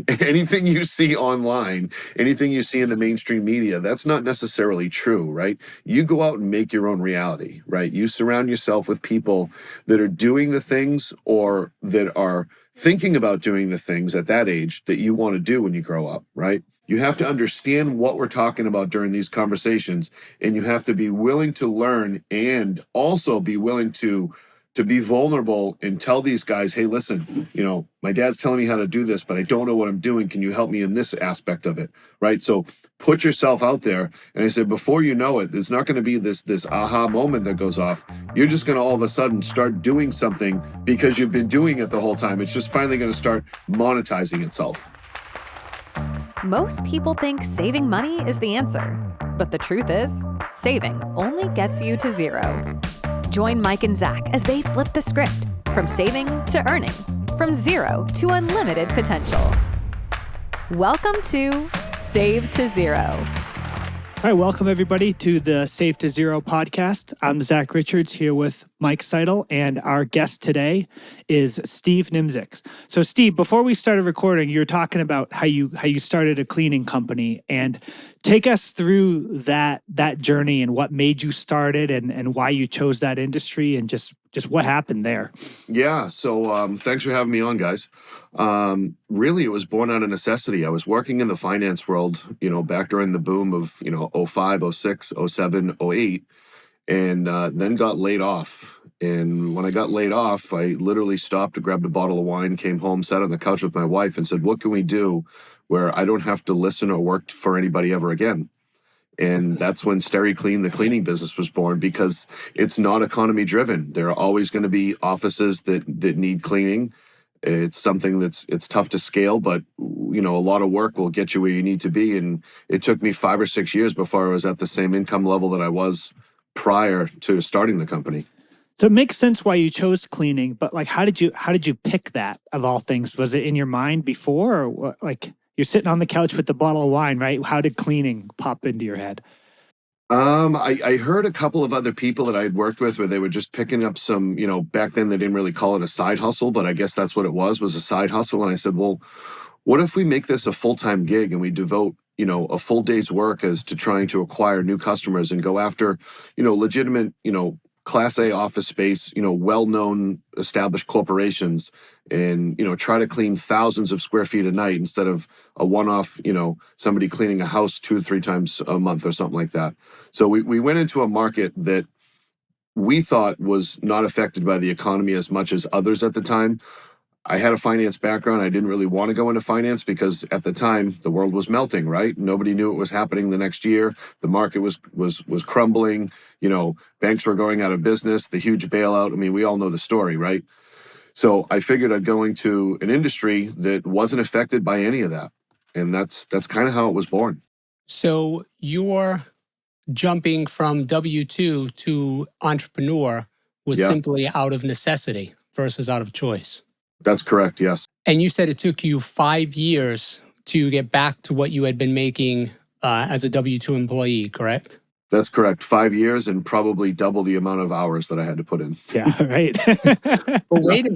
Anything you see online, anything you see in the mainstream media, that's not necessarily true, right? You go out and make your own reality, right? You surround yourself with people that are doing the things or that are thinking about doing the things at that age that you want to do when you grow up, right? You have to understand what we're talking about during these conversations, and you have to be willing to learn and also be willing to be vulnerable and tell these guys, hey, listen, my dad's telling me how to do this, but I don't know what I'm doing. Can you help me in this aspect of it? Right. So put yourself out there. And I said, before you know it, there's not going to be this aha moment that goes off. You're just going to all of a sudden start doing something because you've been doing it the whole time. It's just finally going to start monetizing itself. Most people think saving money is the answer. But the truth is, saving only gets you to zero. Join Mike and Zach as they flip the script from saving to earning, from zero to unlimited potential. Welcome to Save to Zero. All right, welcome everybody to the Save to Zero podcast. I'm Zach Richards here with Mike Seidel, and our guest today is Steve Niemaszyk. So Steve, before we started recording, you were talking about how you started a cleaning company, and take us through that journey and what made you start it and why you chose that industry and just what happened there. Yeah. So thanks for having me on, guys. Really, it was born out of necessity. I was working in the finance world, back during the boom of, 05, 06, 07, 08, and then got laid off. And when I got laid off, I literally stopped, grabbed a bottle of wine, came home, sat on the couch with my wife and said, what can we do where I don't have to listen or work for anybody ever again? And that's when SteriClean, the cleaning business, was born, because it's not economy driven. There are always going to be offices that need cleaning. It's something it's tough to scale, but a lot of work will get you where you need to be. And it took me 5 or 6 years before I was at the same income level that I was prior to starting the company. So it makes sense why you chose cleaning, but how did you pick that of all things? Was it in your mind before, or what, you're sitting on the couch with the bottle of wine, right? How did cleaning pop into your head? I heard a couple of other people that I had worked with where they were just picking up some, back then they didn't really call it a side hustle, but I guess that's what it was a side hustle. And I said, well, what if we make this a full-time gig and we devote, a full day's work as to trying to acquire new customers and go after, legitimate, Class A office space, well-known established corporations, and, try to clean thousands of square feet a night instead of a one-off, somebody cleaning a house 2 or 3 times a month or something like that. So we went into a market that we thought was not affected by the economy as much as others at the time. I had a finance background. I didn't really want to go into finance because at the time the world was melting, right? Nobody knew it was happening the next year. The market was crumbling. Banks were going out of business, the huge bailout. I mean, we all know the story, right? So I figured I'd go into an industry that wasn't affected by any of that. And that's kind of how it was born. So your jumping from W-2 to entrepreneur was simply out of necessity versus out of choice. That's correct, yes. And you said it took you 5 years to get back to what you had been making as a W-2 employee, correct? That's correct. 5 years and probably double the amount of hours that I had to put in. Yeah, right. But wait a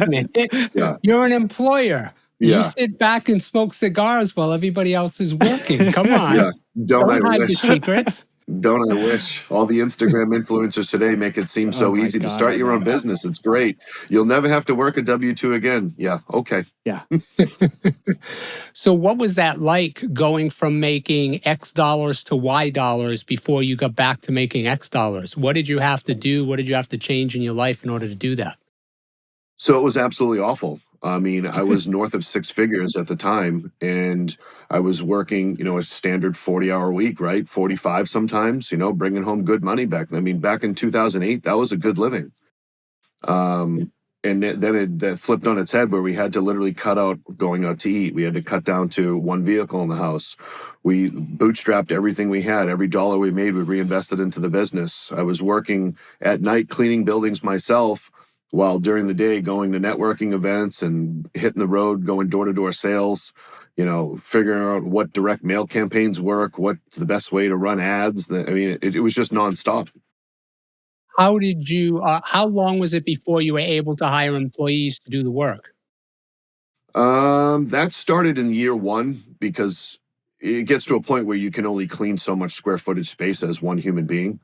minute. Yeah. You're an employer. Yeah. You sit back and smoke cigars while everybody else is working. Come on. Yeah. Don't I hide the wish? secrets. Don't I wish? All the Instagram influencers today make it seem so easy to start your own business. It's great. You'll never have to work a W-2 again. Yeah, okay. Yeah. So what was that like, going from making X dollars to Y dollars before you got back to making X dollars? What did you have to do? What did you have to change in your life in order to do that? So it was absolutely awful. I mean, I was north of 6 figures at the time, and I was working, a standard 40-hour week, right? 45 sometimes, bringing home good money back then. I mean, back in 2008, that was a good living. And then that flipped on its head where we had to literally cut out going out to eat. We had to cut down to 1 vehicle in the house. We bootstrapped everything we had. Every dollar we made, we reinvested into the business. I was working at night cleaning buildings myself, while during the day going to networking events and hitting the road, going door-to-door sales, figuring out what direct mail campaigns work, what's the best way to run ads. I mean, it was just nonstop. How did you, how long was it before you were able to hire employees to do the work? That started in year one because it gets to a point where you can only clean so much square footage space as one human being.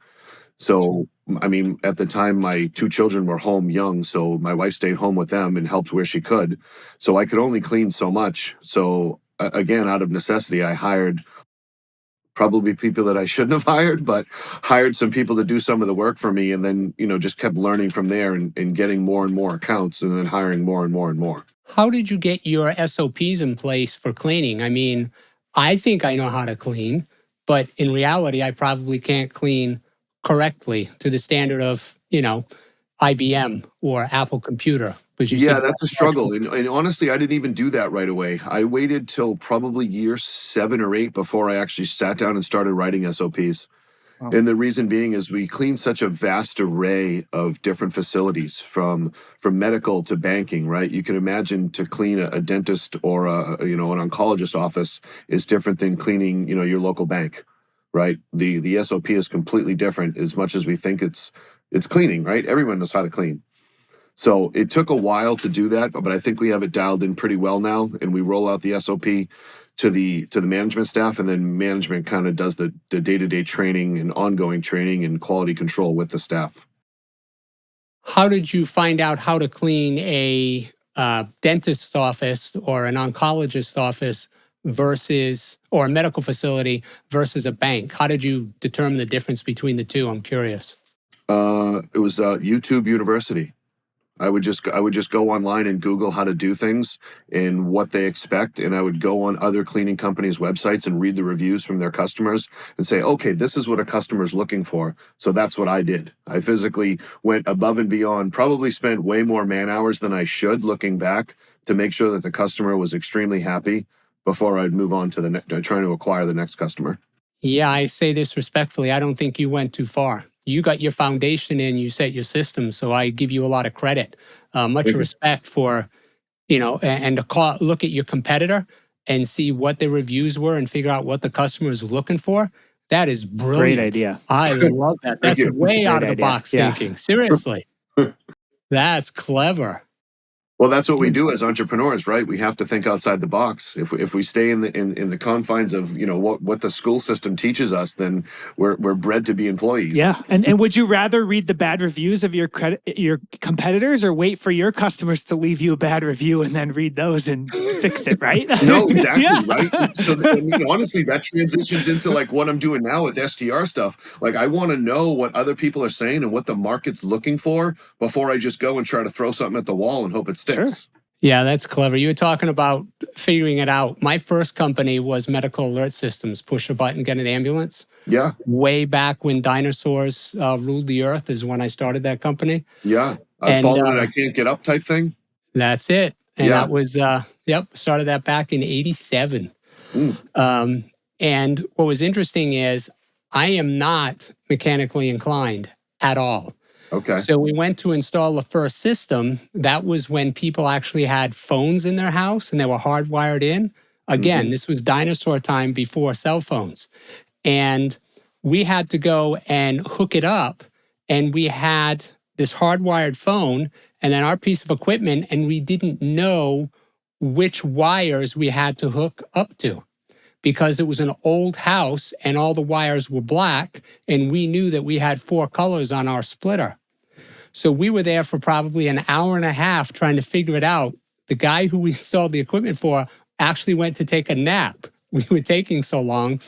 So, I mean, at the time, my two children were home young, so my wife stayed home with them and helped where she could. So I could only clean so much. So again, out of necessity, I hired probably people that I shouldn't have hired, but hired some people to do some of the work for me, and then just kept learning from there and getting more and more accounts, and then hiring more and more and more. How did you get your SOPs in place for cleaning? I mean, I think I know how to clean, but in reality, I probably can't clean correctly to the standard of, IBM or Apple Computer. Because you said Yeah, you that's a have struggle. And honestly, I didn't even do that right away. I waited till probably year 7 or 8 before I actually sat down and started writing SOPs. Wow. And the reason being is we clean such a vast array of different facilities from medical to banking, right? You can imagine to clean a dentist or an oncologist office is different than cleaning, your local bank, right? The SOP is completely different as much as we think it's cleaning, right? Everyone knows how to clean. So it took a while to do that, but I think we have it dialed in pretty well now, and we roll out the SOP to the management staff, and then management kind of does the day-to-day training and ongoing training and quality control with the staff. How did you find out how to clean a dentist's office or an oncologist's office or a medical facility versus a bank? How did you determine the difference between the two? I'm curious. It was YouTube University. I would just go online and Google how to do things and what they expect, and I would go on other cleaning companies' websites and read the reviews from their customers and say, okay, this is what a customer's looking for. So that's what I did. I physically went above and beyond, probably spent way more man hours than I should looking back to make sure that the customer was extremely happy before I'd move on to trying to acquire the next customer. Yeah, I say this respectfully. I don't think you went too far. You got your foundation in, you set your system. So I give you a lot of credit, much respect for, and to look at your competitor and see what their reviews were and figure out what the customer is looking for. That is brilliant. Great idea. I love that. That's way out of the box thinking. Seriously. That's clever. Well, that's what we do as entrepreneurs, right? We have to think outside the box. If we stay in the confines of what the school system teaches us, then we're bred to be employees. Yeah, and would you rather read the bad reviews of your competitors, or wait for your customers to leave you a bad review and then read those and fix it, right? No, exactly, Yeah. right? So honestly, that transitions into like what I'm doing now with STR stuff. Like I want to know what other people are saying and what the market's looking for before I just go and try to throw something at the wall and hope it sticks. Sure. Yeah, that's clever. You were talking about figuring it out. My first company was Medical Alert Systems, push a button, get an ambulance. Yeah. Way back when dinosaurs ruled the earth is when I started that company. Yeah. I've fallen and I can't get up type thing. That's it. And that was, started that back in 87. And what was interesting is I am not mechanically inclined at all. Okay. So we went to install the first system. That was when people actually had phones in their house and they were hardwired in. Again, this was dinosaur time before cell phones. And we had to go and hook it up. And we had this hardwired phone and then our piece of equipment, and we didn't know which wires we had to hook up to because it was an old house and all the wires were black. And we knew that we had 4 colors on our splitter. So we were there for probably an hour and a half trying to figure it out. The guy who we installed the equipment for actually went to take a nap. We were taking so long.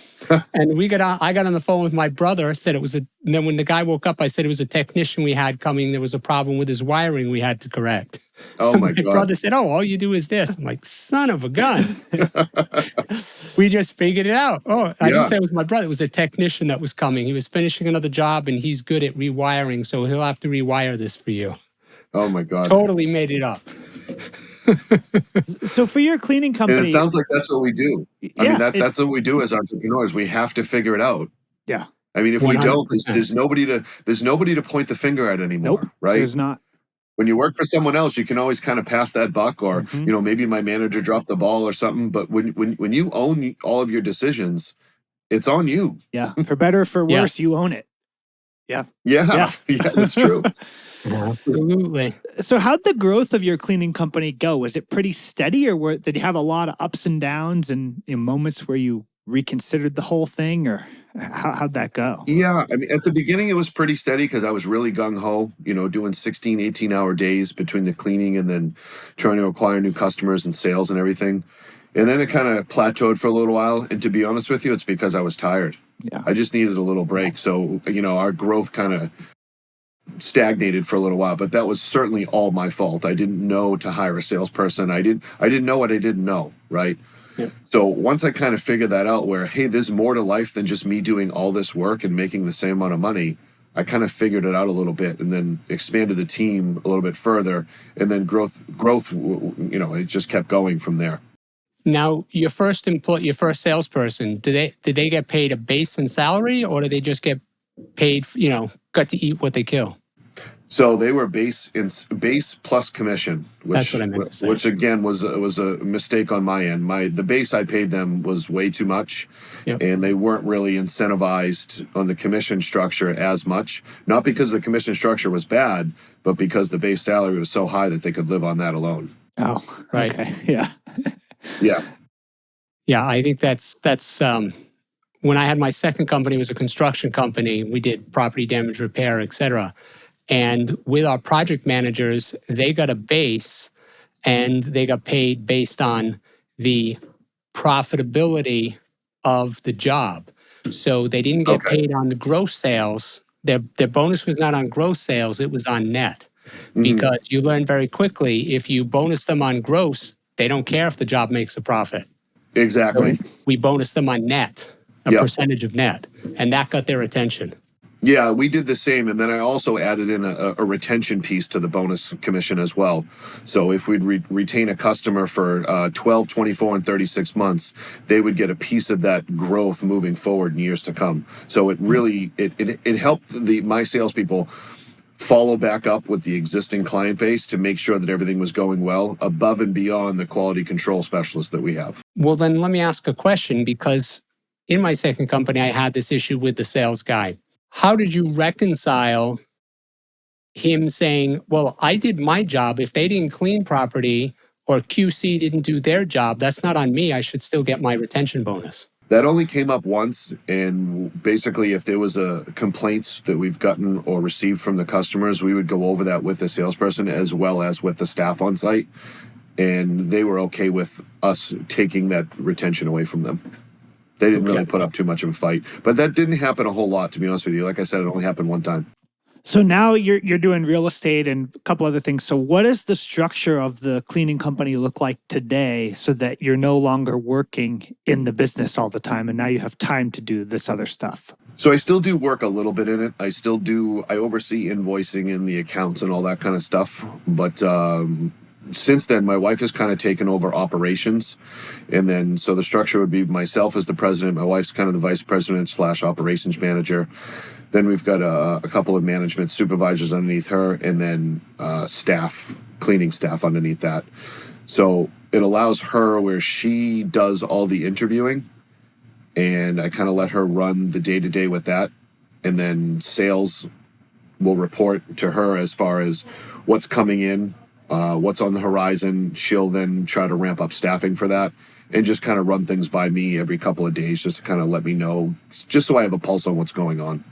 And I got on the phone with my brother, said it was and then when the guy woke up, I said it was a technician we had coming. There was a problem with his wiring we had to correct. Oh my God. My brother said, oh, all you do is this. I'm like, son of a gun. We just figured it out. Oh, I didn't say it was my brother. It was a technician that was coming. He was finishing another job and he's good at rewiring. So he'll have to rewire this for you. Oh my God. Totally made it up. So for your cleaning company, and it sounds like that's what we do. I mean, that's what we do as entrepreneurs. We have to figure it out. Yeah. I mean, if 100%. We don't, there's nobody to point the finger at anymore. Nope, right? There's not. When you work for someone else, you can always kind of pass that buck, or maybe my manager dropped the ball or something. But when you own all of your decisions, it's on you. Yeah, for better or for worse, you own it. Yeah. Yeah, yeah, that's true. Absolutely. So how'd the growth of your cleaning company go? Was it pretty steady, or did you have a lot of ups and downs and moments where you reconsidered the whole thing, or how'd that go? Yeah, I mean, at the beginning it was pretty steady because I was really gung ho, doing 16, 18-hour days between the cleaning and then trying to acquire new customers and sales and everything. And then it kind of plateaued for a little while. And to be honest with you, it's because I was tired. Yeah. I just needed a little break. So, our growth kind of stagnated for a little while, but that was certainly all my fault. I didn't know to hire a salesperson. I didn't know what I didn't know, right? Yeah. So once I kind of figured that out where, hey, there's more to life than just me doing all this work and making the same amount of money, I kind of figured it out a little bit and then expanded the team a little bit further. And then growth, it just kept going from there. Now, your first salesperson, did they get paid a base and salary, or did they just get paid, got to eat what they kill? So they were base plus commission, That's what I meant to say. which again was a mistake on my end. The base I paid them was way too much, Yep. and they weren't really incentivized on the commission structure as much. Not because the commission structure was bad, but because the base salary was so high that they could live on that alone. Oh, Right. Okay. Yeah. Yeah. Yeah, I think that's when I had my second company, it was a construction company. We did property damage repair, et cetera. And with our project managers, they got a base and they got paid based on the profitability of the job. So they didn't get Okay. paid on the gross sales. Their bonus was not on gross sales, it was on net. Mhm. Because you learn very quickly, if you bonus them on gross, they don't care if the job makes a profit. Exactly. We bonus them on net, a Yep. percentage of net, and that got their attention. Yeah, we did the same. And then I also added in a retention piece to the bonus commission as well. So if we'd retain a customer for 12, 24, and 36 months, they would get a piece of that growth moving forward in years to come. So it really, it helped my salespeople follow back up with the existing client base to make sure that everything was going well above and beyond the quality control specialists that we have. Well, then let me ask a question, because in my second company, I had this issue with the sales guy. How did you reconcile him saying, well, I did my job. If they didn't clean property or QC didn't do their job, that's not on me. I should still get my retention bonus. That only came up once, and basically if there was a complaints that we've gotten or received from the customers, we would go over that with the salesperson as well as with the staff on site, and they were okay with us taking that retention away from them. They didn't really put up too much of a fight, but that didn't happen a whole lot, to be honest with you. Like I said, it only happened one time. So now you're doing real estate and a couple other things. So what does the structure of the cleaning company look like today, so that you're no longer working in the business all the time and now you have time to do this other stuff? So I still do work a little bit in it. I oversee invoicing and the accounts and all that kind of stuff. But since then, my wife has kind of taken over operations. And then, so the structure would be myself as the president. My wife's kind of the vice president / operations manager. Then we've got a couple of management supervisors underneath her, and then cleaning staff underneath that. So it allows her where she does all the interviewing, and I kind of let her run the day-to-day with that. And then sales will report to her as far as what's coming in, what's on the horizon. She'll then try to ramp up staffing for that and just kind of run things by me every couple of days, just to kind of let me know, just so I have a pulse on what's going on.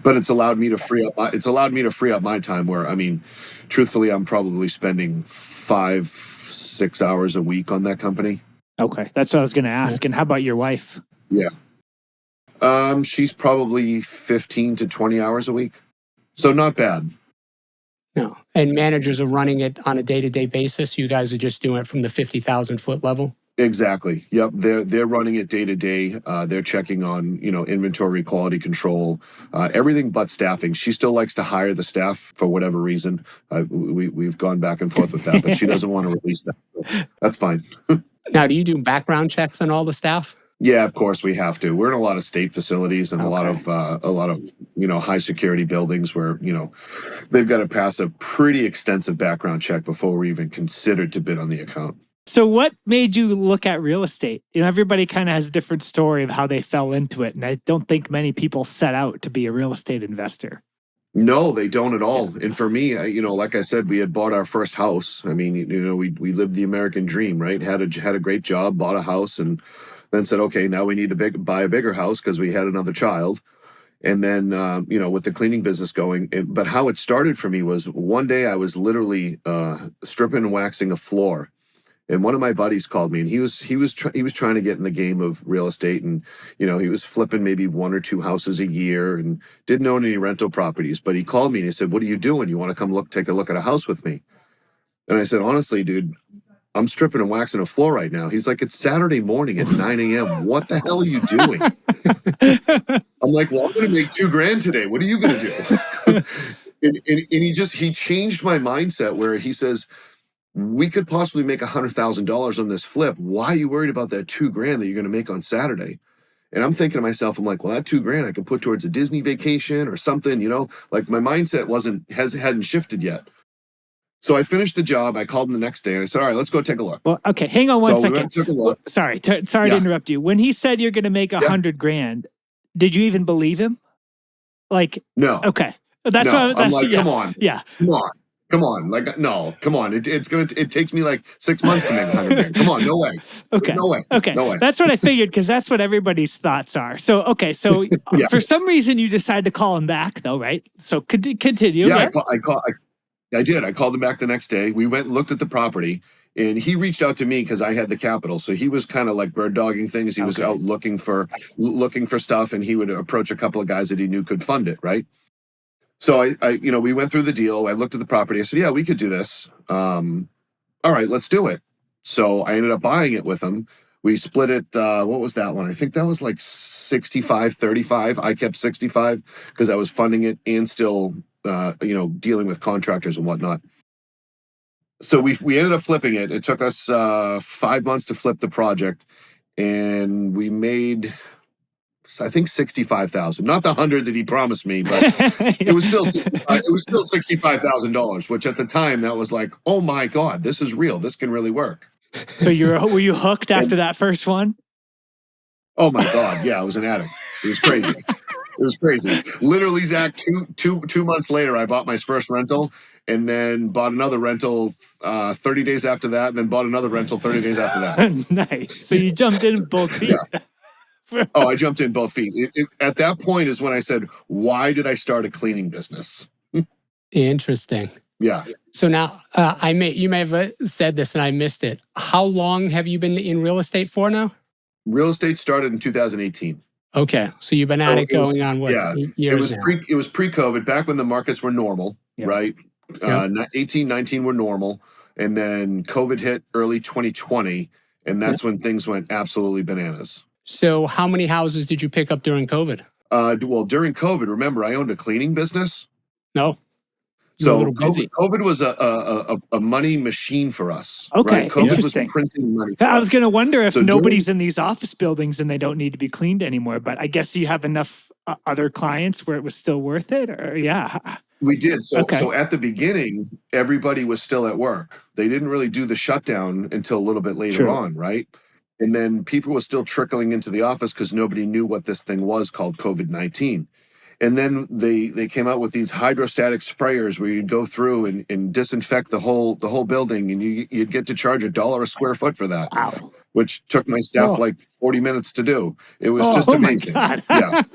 But it's allowed me to free up my time where, I mean, truthfully, I'm probably spending 5-6 hours a week on that company. Okay. That's what I was going to ask. And how about your wife? Yeah. She's probably 15 to 20 hours a week. So not bad. No. And managers are running it on a day-to-day basis. You guys are just doing it from the 50,000 foot level. Exactly. Yep. They're running it day to day. They're checking on, inventory, quality control, everything but staffing. She still likes to hire the staff for whatever reason. We've gone back and forth with that, but she doesn't want to release that. So that's fine. Now, do you do background checks on all the staff? Yeah, of course we have to. We're in a lot of state facilities and Okay. a lot of high security buildings where they've got to pass a pretty extensive background check before we're even considered to bid on the account. So what made you look at real estate? Everybody kind of has a different story of how they fell into it. And I don't think many people set out to be a real estate investor. No, they don't at all. And for me, like I said, we had bought our first house. I mean, we lived the American dream, right? Had a great job, bought a house, and then said, okay, now we need to buy a bigger house because we had another child. And then, with the cleaning business going, but how it started for me was one day I was literally stripping and waxing a floor. And one of my buddies called me, and he was trying to get in the game of real estate, and he was flipping maybe one or two houses a year, and didn't own any rental properties. But he called me and he said, "What are you doing? You want to come take a look at a house with me?" And I said, "Honestly, dude, I'm stripping and waxing a floor right now." He's like, "It's Saturday morning at 9 a.m. What the hell are you doing?" I'm like, "Well, I'm going to make $2,000 today. What are you going to do?" and he changed my mindset where he says, we could possibly make $100,000 on this flip. Why are you worried about that $2,000 that you're going to make on Saturday? And I'm thinking to myself, I'm like, well, that $2,000 I could put towards a Disney vacation or something, like my mindset hadn't shifted yet. So I finished the job. I called him the next day and I said, all right, let's go take a look. Well, okay. Hang on one second. We went, took a look. Sorry to interrupt you. When he said you're going to make $100,000, did you even believe him? Like, no. Okay. That's no. what I'm like, come on. Yeah. Come on. Like, no, come on. It takes me like 6 months to make $100,000. Come on. No way. Okay. No way. Okay. No way. That's what I figured because that's what everybody's thoughts are. So, okay. So Yeah. For some reason you decided to call him back though, right? So continue. Yeah. I did. I called him back the next day. We went and looked at the property, and he reached out to me because I had the capital. So he was kind of like bird dogging things. He was out looking for stuff, and he would approach a couple of guys that he knew could fund it, right? So we went through the deal. I looked at the property. I said, yeah, we could do this. All right, let's do it. So I ended up buying it with him. We split it. What was that one? I think that was like 65-35. I kept 65 because I was funding it and still, dealing with contractors and whatnot. So we ended up flipping it. It took us 5 months to flip the project, and we made, I think, 65,000. Not the 100 that he promised me, but it was still $65,000. Which at the time that was like, oh my God, this is real. This can really work. So were you hooked after that first one? Oh my God, yeah, I was an addict. It was crazy. It was crazy. Literally, Zach, two months later, I bought my first rental, and then bought another rental 30 days after that, and then bought another rental 30 days after that. Nice. So you jumped in both feet. Yeah. Oh, I jumped in both feet. At that point is when I said, why did I start a cleaning business? Interesting. Yeah. So now, you may have said this and I missed it. How long have you been in real estate for now? Real estate started in 2018. Okay, so you've been at it going on what? Yeah, years it was pre-COVID, back when the markets were normal, right? 18, 19 were normal, and then COVID hit early 2020, and that's when things went absolutely bananas. So how many houses did you pick up during COVID? Well, during COVID, remember, I owned a cleaning business. No. So COVID was a money machine for us. Okay, right? COVID interesting. was printing money. I was going to wonder if nobody's in these office buildings and they don't need to be cleaned anymore. But I guess you have enough other clients where it was still worth it. Or we did. So at the beginning, everybody was still at work. They didn't really do the shutdown until a little bit later on, right? And then people were still trickling into the office because nobody knew what this thing was called COVID-19. And then they came out with these hydrostatic sprayers where you'd go through and disinfect the whole building, and you'd get to charge $1 a square foot for that. Wow. Which took my staff like 40 minutes to do. It was just amazing. My God.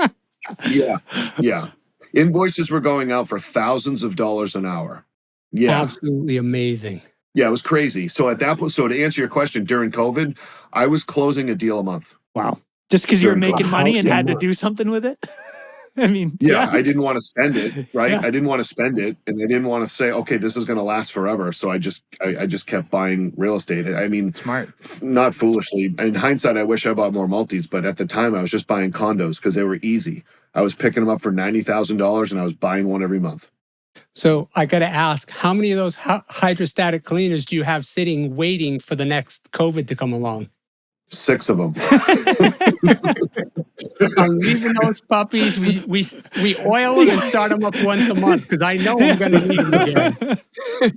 Yeah. Invoices were going out for thousands of dollars an hour. Yeah. Absolutely amazing. Yeah, it was crazy. So at that point, so to answer your question, during COVID, I was closing a deal a month. Wow. Just because you were making money and had to do something with it? I mean, I didn't want to spend it, right? I didn't want to spend it, and I didn't want to say, okay, this is going to last forever. So I just kept buying real estate. I mean, smart, not foolishly. In hindsight, I wish I bought more multis, but at the time, I was just buying condos because they were easy. I was picking them up for $90,000, and I was buying one every month. So I got to ask, how many of those hydrostatic cleaners do you have sitting waiting for the next COVID to come along? 6 of them. I'm leaving those puppies. We oil them and start them up once a month because I know I'm going to need them again.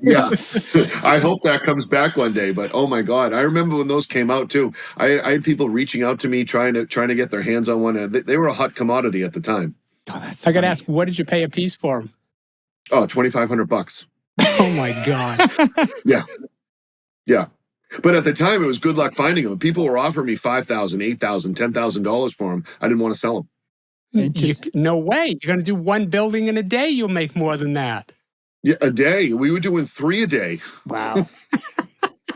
Yeah. I hope that comes back one day, but oh my God. I remember when those came out too. I had people reaching out to me trying to get their hands on one. And they were a hot commodity at the time. Oh, that's I got to funny. ask, what did you pay a piece for them? Oh, $2,500. Oh my God. Yeah. Yeah. But at the time, it was good luck finding them. People were offering me $5,000, $8,000, $10,000 for them. I didn't want to sell them. No way. You're going to do one building in a day. You'll make more than that. Yeah, a day. We were doing 3 a day. Wow.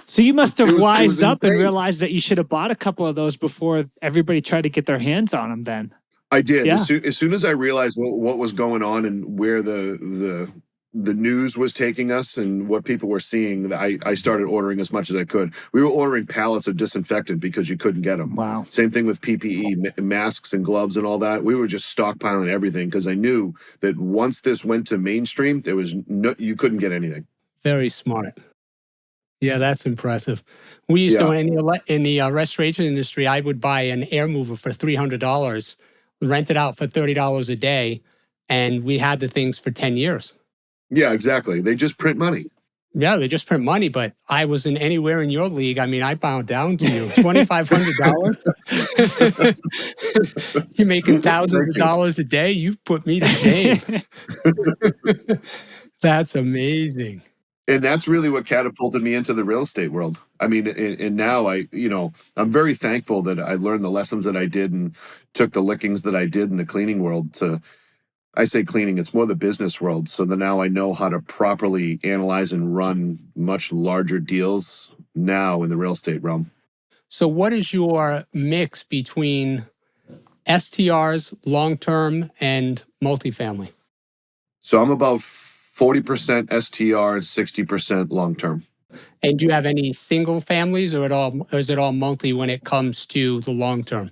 So you must have It was wised up and insane. realized that you should have bought a couple of those before everybody tried to get their hands on them then. I did. Yeah. As soon as I realized what was going on and where the news was taking us and what people were seeing, I started ordering as much as I could. We were ordering pallets of disinfectant because you couldn't get them. Wow. Same thing with PPE, masks and gloves and all that. We were just stockpiling everything because I knew that once this went to mainstream, there was you couldn't get anything. Very smart. Yeah, that's impressive. We used to, in the restoration industry, I would buy an air mover for $300, rent it out for $30 a day, and we had the things for 10 years. Yeah, exactly. They just print money. Yeah, they just print money, but I wasn't anywhere in your league. I mean, I bowed down to you. $2,500? You're making thousands of dollars a day? You put me to shame. That's amazing. And that's really what catapulted me into the real estate world. I mean, and now I'm very thankful that I learned the lessons that I did and took the lickings that I did in the cleaning world I say cleaning, it's more the business world. So that now I know how to properly analyze and run much larger deals now in the real estate realm. So what is your mix between STRs, long-term, and multifamily? So I'm about 40% STR and 60% long-term. And do you have any single families or is it all multi when it comes to the long-term?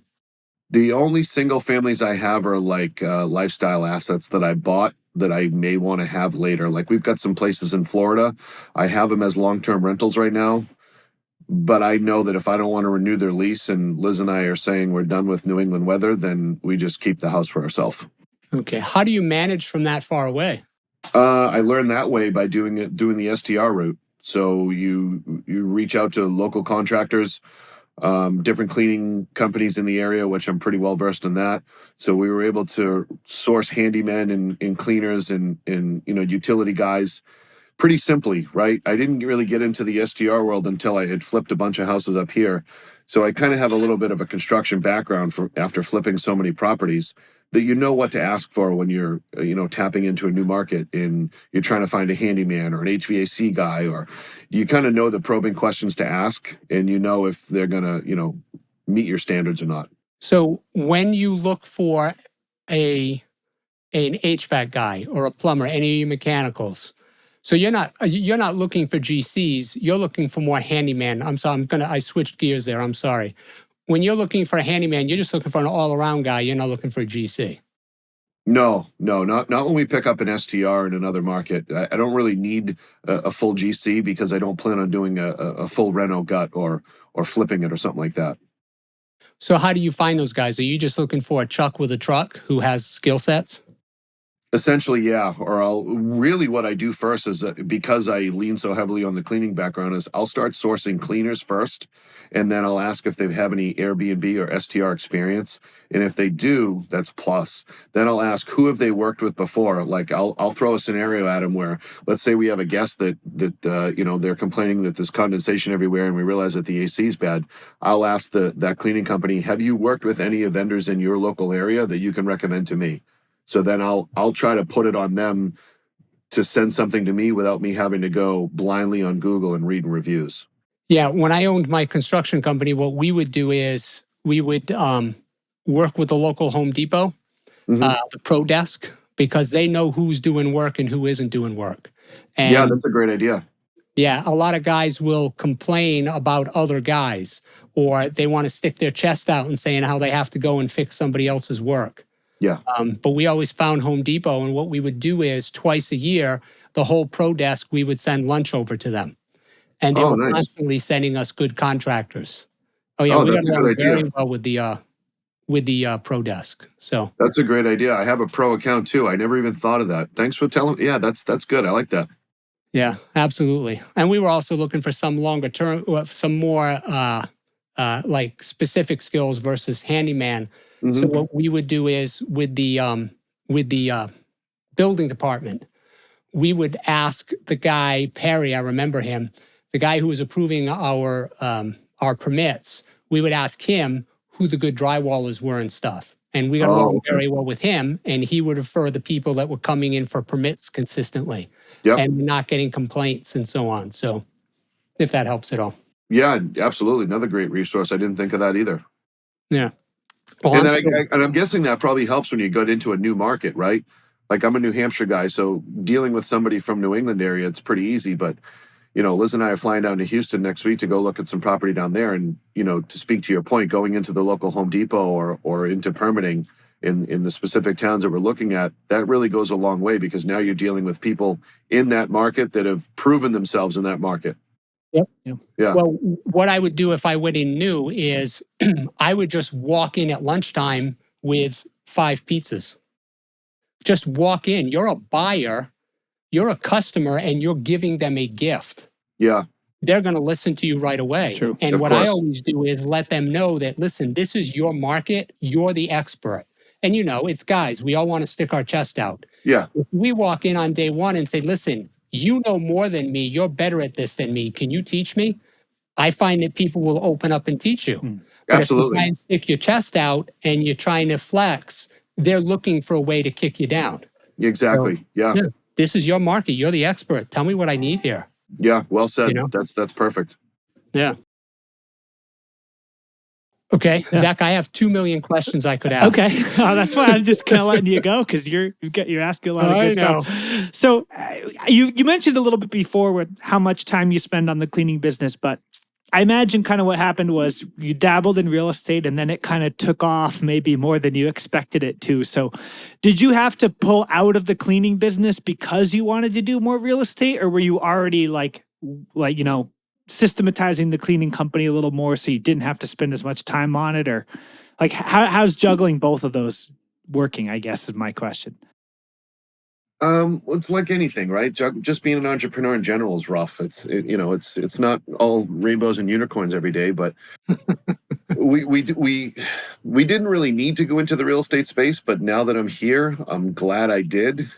The only single families I have are like lifestyle assets that I bought that I may want to have later. Like we've got some places in Florida. I have them as long-term rentals right now. But I know that if I don't want to renew their lease and Liz and I are saying we're done with New England weather, then we just keep the house for ourselves. Okay. How do you manage from that far away? I learned that way by doing the STR route. So you reach out to local contractors, different cleaning companies in the area, which I'm pretty well versed in that. So we were able to source handymen and cleaners and utility guys pretty simply, right? I didn't really get into the STR world until I had flipped a bunch of houses up here. So I kind of have a little bit of a construction background after flipping so many properties that you know what to ask for when you're tapping into a new market and you're trying to find a handyman or an HVAC guy, or you kind of know the probing questions to ask and you know if they're going to meet your standards or not. So when you look for an HVAC guy or a plumber, any of your mechanicals, so you're not looking for GCs, you're looking for more handyman. I'm sorry, I switched gears there. I'm sorry. When you're looking for a handyman, you're just looking for an all-around guy. You're not looking for a GC. No, not when we pick up an STR in another market. I don't really need a full GC because I don't plan on doing a full reno gut or flipping it or something like that. So how do you find those guys? Are you just looking for a Chuck with a truck who has skill sets? Essentially, yeah. Or what I do first is because I lean so heavily on the cleaning background is I'll start sourcing cleaners first, and then I'll ask if they have any Airbnb or STR experience. And if they do, that's plus. Then I'll ask who have they worked with before. Like I'll throw a scenario at them where let's say we have a guest that they're complaining that there's condensation everywhere, and we realize that the AC is bad. I'll ask that cleaning company, have you worked with any vendors in your local area that you can recommend to me? So then I'll try to put it on them to send something to me without me having to go blindly on Google and reading reviews. Yeah, when I owned my construction company, what we would do is we would work with the local Home Depot, the pro desk, because they know who's doing work and who isn't doing work. And yeah, that's a great idea. Yeah, a lot of guys will complain about other guys, or they want to stick their chest out and saying how they have to go and fix somebody else's work. Yeah. But we always found Home Depot, and what we would do is twice a year, the whole pro desk, we would send lunch over to them. And they were constantly sending us good contractors. Oh yeah, Oh, we got that's a good along idea. very well with the pro desk. So That's a great idea. I have a pro account too. I never even thought of that. Thanks for telling. Yeah, that's good. I like that. yeah, absolutely. And we were also looking for some longer term, some more like specific skills versus handyman. So Hmm. what we would do is with the building department, we would ask the guy Perry. I remember him, the guy who was approving our permits. We would ask him who the good drywallers were and stuff. And we got Oh, along okay. very well with him. And he would refer the people that were coming in for permits consistently Yep. and not getting complaints and so on. So if that helps at all. Yeah, absolutely. Another great resource. I didn't think of that either. Yeah. Well, And I'm then still, and I'm guessing that probably helps when you get into a new market, right? Like I'm a New Hampshire guy, so dealing with somebody from New England area, it's pretty easy. But Liz and I are flying down to Houston next week to go look at some property down there, and to speak to your point, going into the local Home Depot or into permitting in the specific towns that we're looking at, that really goes a long way because now you're dealing with people in that market that have proven themselves in that market. yep. Yeah. Well, what I would do if I went in new is I would just walk in at lunchtime with 5 pizzas. Just walk in. You're a buyer, you're a customer, and you're giving them a gift. Yeah. They're going to listen to you right away. True. And Of what I course. always do is let them know that, listen, this is your market. You're the expert. And it's guys, we all want to stick our chest out. Yeah. If we walk in on day one and say, listen, you know more than me. You're better at this than me. Can you teach me? I find that people will open up and teach you. But if you try Absolutely. and stick your chest out and you're trying to flex, they're looking for a way to kick you down. Exactly. Yeah. Yeah, this is your market. You're the expert. Tell me what I need here. Yeah. Well said. You know? That's perfect. Yeah. Okay, Yeah. Zach, I have 2 million questions I could ask. Okay, that's why I'm just kind of letting you go because you're asking a lot of good stuff. So you mentioned a little bit before with how much time you spend on the cleaning business, but I imagine kind of what happened was you dabbled in real estate and then it kind of took off maybe more than you expected it to. So did you have to pull out of the cleaning business because you wanted to do more real estate, or were you already like systematizing the cleaning company a little more so you didn't have to spend as much time on it? Or like how's juggling both of those working, I guess, is my question. It's like anything, right? Just being an entrepreneur in general is rough. It's not all rainbows and unicorns every day, but we didn't really need to go into the real estate space, but now that I'm here, I'm glad I did,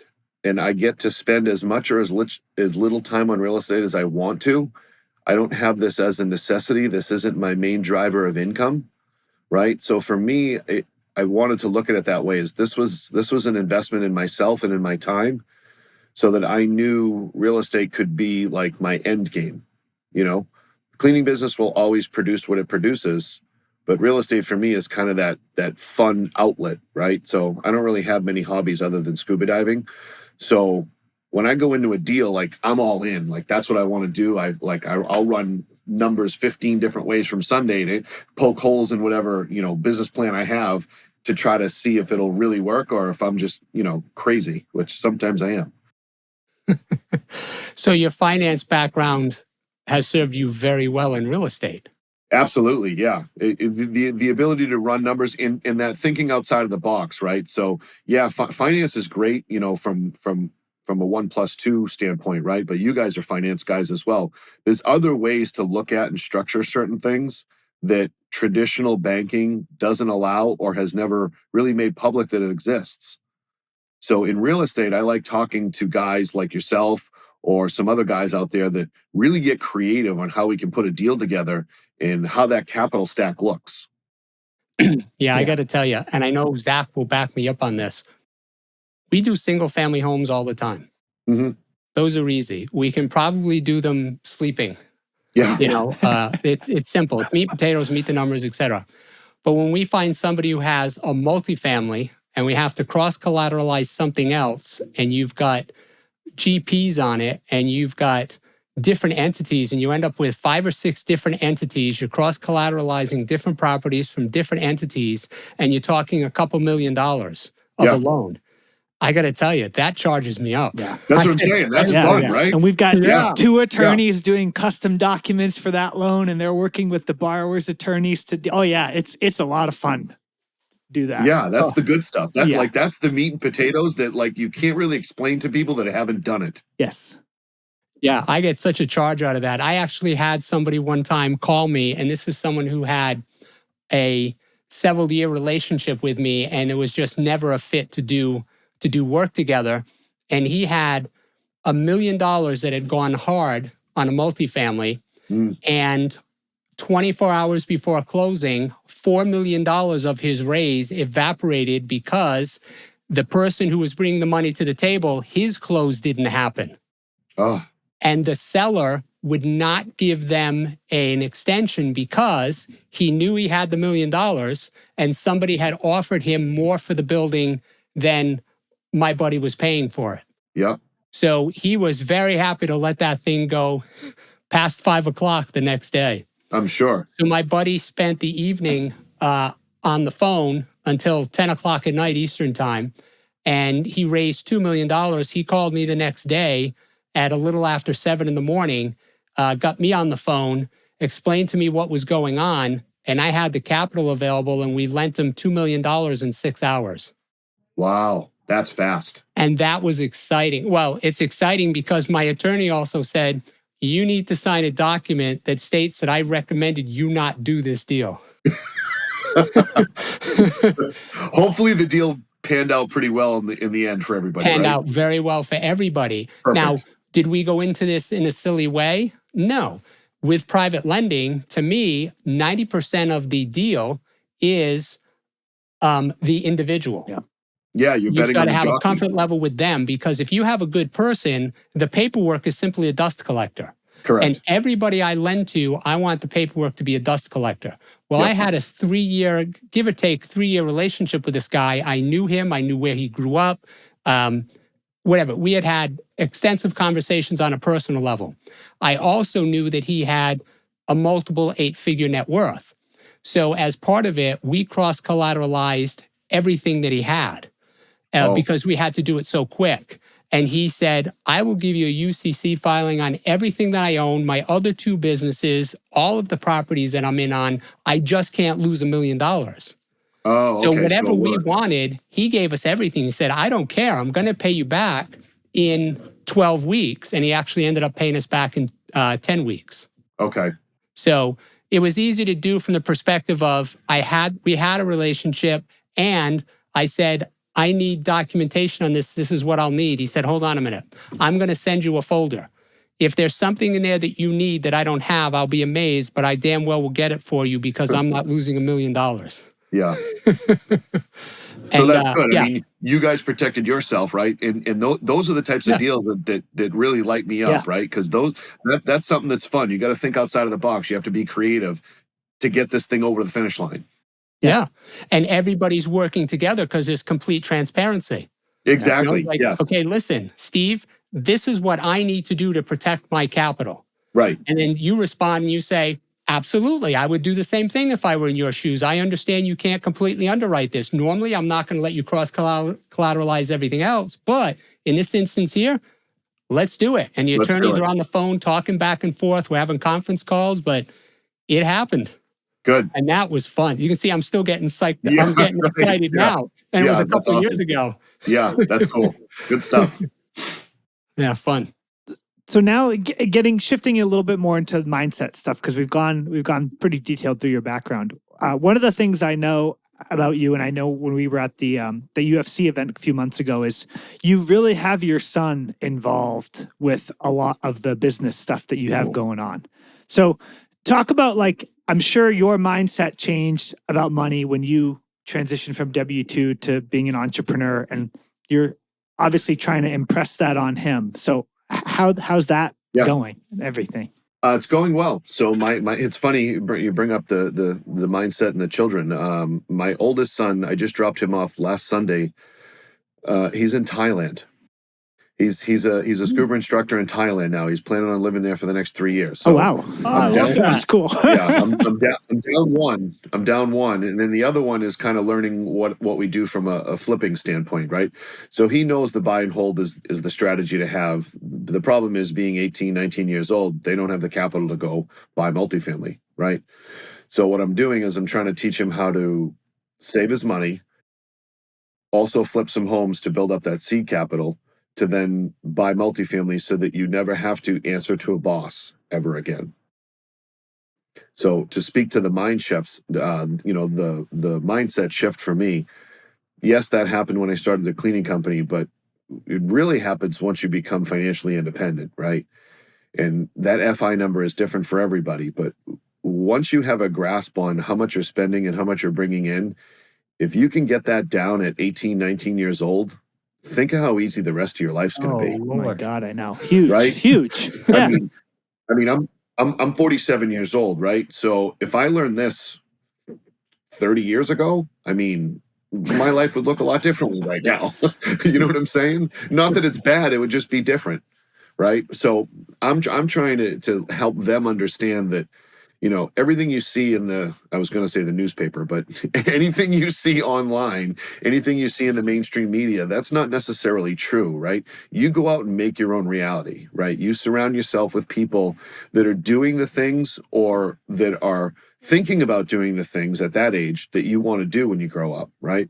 and I get to spend as much or as little time on real estate as I want to. I don't have this as a necessity. This isn't my main driver of income, right? So for me, I wanted to look at it that way, as this was an investment in myself and in my time, so that I knew real estate could be like my end game. Cleaning business will always produce what it produces, but real estate for me is kind of that fun outlet, right? So I don't really have many hobbies other than scuba diving. So when I go into a deal, like I'm all in, like that's what I want to do. I'll run numbers 15 different ways from Sunday to poke holes in whatever, business plan I have to try to see if it'll really work or if I'm just, crazy, which sometimes I am. So your finance background has served you very well in real estate. Absolutely, yeah. The ability to run numbers in that thinking outside of the box, right? So yeah, finance is great, from a 1+2 standpoint, right? But you guys are finance guys as well. There's other ways to look at and structure certain things that traditional banking doesn't allow or has never really made public that it exists. So in real estate, I like talking to guys like yourself or some other guys out there that really get creative on how we can put a deal together and how that capital stack looks. Yeah, I got to tell you, and I know Zach will back me up on this. We do single family homes all the time. Mm-hmm. Those are easy. We can probably do them sleeping. Yeah. It's simple. It's meat, potatoes, meet the numbers, etc. But when we find somebody who has a multifamily and we have to cross collateralize something else, and you've got GPs on it, and you've got different entities, and you end up with 5 or 6 different entities, you're cross collateralizing different properties from different entities, and you're talking a couple $1 million of a loan. I got to tell you, that charges me up. Yeah. That's what I'm saying. That's fun, right? And we've got Yeah. two attorneys doing custom documents for that loan, and they're working with the borrower's attorneys to do. Oh yeah, it's a lot of fun. To do that. Yeah, that's the good stuff. That's Yeah. that's the meat and potatoes that like you can't really explain to people that haven't done it. Yes. Yeah, I get such a charge out of that. I actually had somebody one time call me, and this was someone who had a several-year relationship with me, and it was just never a fit to do work together. And he had $1 million that had gone hard on a multifamily, and 24 hours before closing, $4 million of his raise evaporated because the person who was bringing the money to the table, his close didn't happen. Oh, And the seller would not give them an extension because he knew he had the $1 million and somebody had offered him more for the building than my buddy was paying for it. yeah. So he was very happy to let that thing go past 5 o'clock the next day. I'm sure. So my buddy spent the evening on the phone until 10 o'clock at night Eastern time, and he raised $2 million. He called me the next day at a little after 7 in the morning, got me on the phone, explained to me what was going on, and I had the capital available, and we lent him $2 million in 6 hours. Wow, that's fast. And that was exciting. Well, it's exciting because my attorney also said, you need to sign a document that states that I recommended you not do this deal. Hopefully the deal panned out pretty well in the end for everybody. Panned right? out very well for everybody. Perfect. Now, did we go into this in a silly way? No. With private lending, to me, 90% of the deal is the individual. Yeah. Yeah, you're You've betting got on to the have a jockey. comfort level with them, because if you have a good person, the paperwork is simply a dust collector. Correct. And everybody I lend to, I want the paperwork to be a dust collector. Well, Yep. I had a 3-year, give or take 3-year relationship with this guy. I knew him. I knew where he grew up. Whatever. We had extensive conversations on a personal level. I also knew that he had a multiple 8-figure net worth. So as part of it, we cross-collateralized everything that he had because we had to do it so quick. And he said, I will give you a UCC filing on everything that I own, my other 2 businesses, all of the properties that I'm in on. I just can't lose $1 million. Oh, So okay, whatever it'll we work. wanted, he gave us everything. He said, I don't care. I'm going to pay you back in 12 weeks. And he actually ended up paying us back in 10 weeks. Okay. So it was easy to do from the perspective of we had a relationship, and I said, I need documentation on this. This is what I'll need. He said, hold on a minute. I'm going to send you a folder. If there's something in there that you need that I don't have, I'll be amazed, but I damn well will get it for you because I'm not losing $1 million. Yeah. And, So that's good. yeah. I mean, you guys protected yourself, right? And those are the types of deals that really light me up, right? Because that's something that's fun. You got to think outside of the box. You have to be creative to get this thing over the finish line. Yeah. And everybody's working together because there's complete transparency. Exactly. You know, like, yes. okay, listen, Steve, this is what I need to do to protect my capital. Right. And then you respond and you say, absolutely, I would do the same thing if I were in your shoes. I understand you can't completely underwrite this. Normally, I'm not going to let you cross-collateralize everything else. But in this instance here, let's do it. And the Let's do attorneys it. are on the phone talking back and forth. We're having conference calls, but it happened. Good. And that was fun. You can see I'm still getting psyched. Yeah, I'm getting right. excited Yeah. now. And it was Yeah, a couple that's of years awesome. ago. Yeah, that's cool. Good stuff. Yeah, fun. So now shifting a little bit more into mindset stuff, because we've gone pretty detailed through your background. One of the things I know about you, and I know when we were at the UFC event a few months ago, is you really have your son involved with a lot of the business stuff that you have going on. So talk about, like, I'm sure your mindset changed about money when you transitioned from W-2 to being an entrepreneur, and you're obviously trying to impress that on him. So how's that going and everything? It's going well. So my it's funny you bring up the mindset and the children. My oldest son, I just dropped him off last Sunday. He's in Thailand. He's a scuba instructor in Thailand now. He's planning on living there for the next 3 years. Oh So wow, I love that. that's cool. yeah, I'm down one. I'm down one, and then the other one is kind of learning what we do from a flipping standpoint, right? So he knows the buy and hold is the strategy to have. The problem is being 18, 19 years old, they don't have the capital to go buy multifamily, right? So what I'm doing is I'm trying to teach him how to save his money, also flip some homes to build up that seed capital to then buy multifamily so that you never have to answer to a boss ever again. So to speak to the mind shifts, the mindset shift for me, yes, that happened when I started the cleaning company, but it really happens once you become financially independent, right? And that FI number is different for everybody, but once you have a grasp on how much you're spending and how much you're bringing in, if you can get that down at 18, 19 years old, think of how easy the rest of your life's going to be. Oh my God, I know. Huge, Right? huge. Yeah. I mean, I'm 47 years old, right? So if I learned this 30 years ago, I mean, my life would look a lot differently right now. You know what I'm saying? Not that it's bad, it would just be different, right? So I'm trying to help them understand that, everything you see in I was going to say the newspaper, but anything you see online, anything you see in the mainstream media, that's not necessarily true, right? You go out and make your own reality, right? You surround yourself with people that are doing the things or that are thinking about doing the things at that age that you want to do when you grow up, right?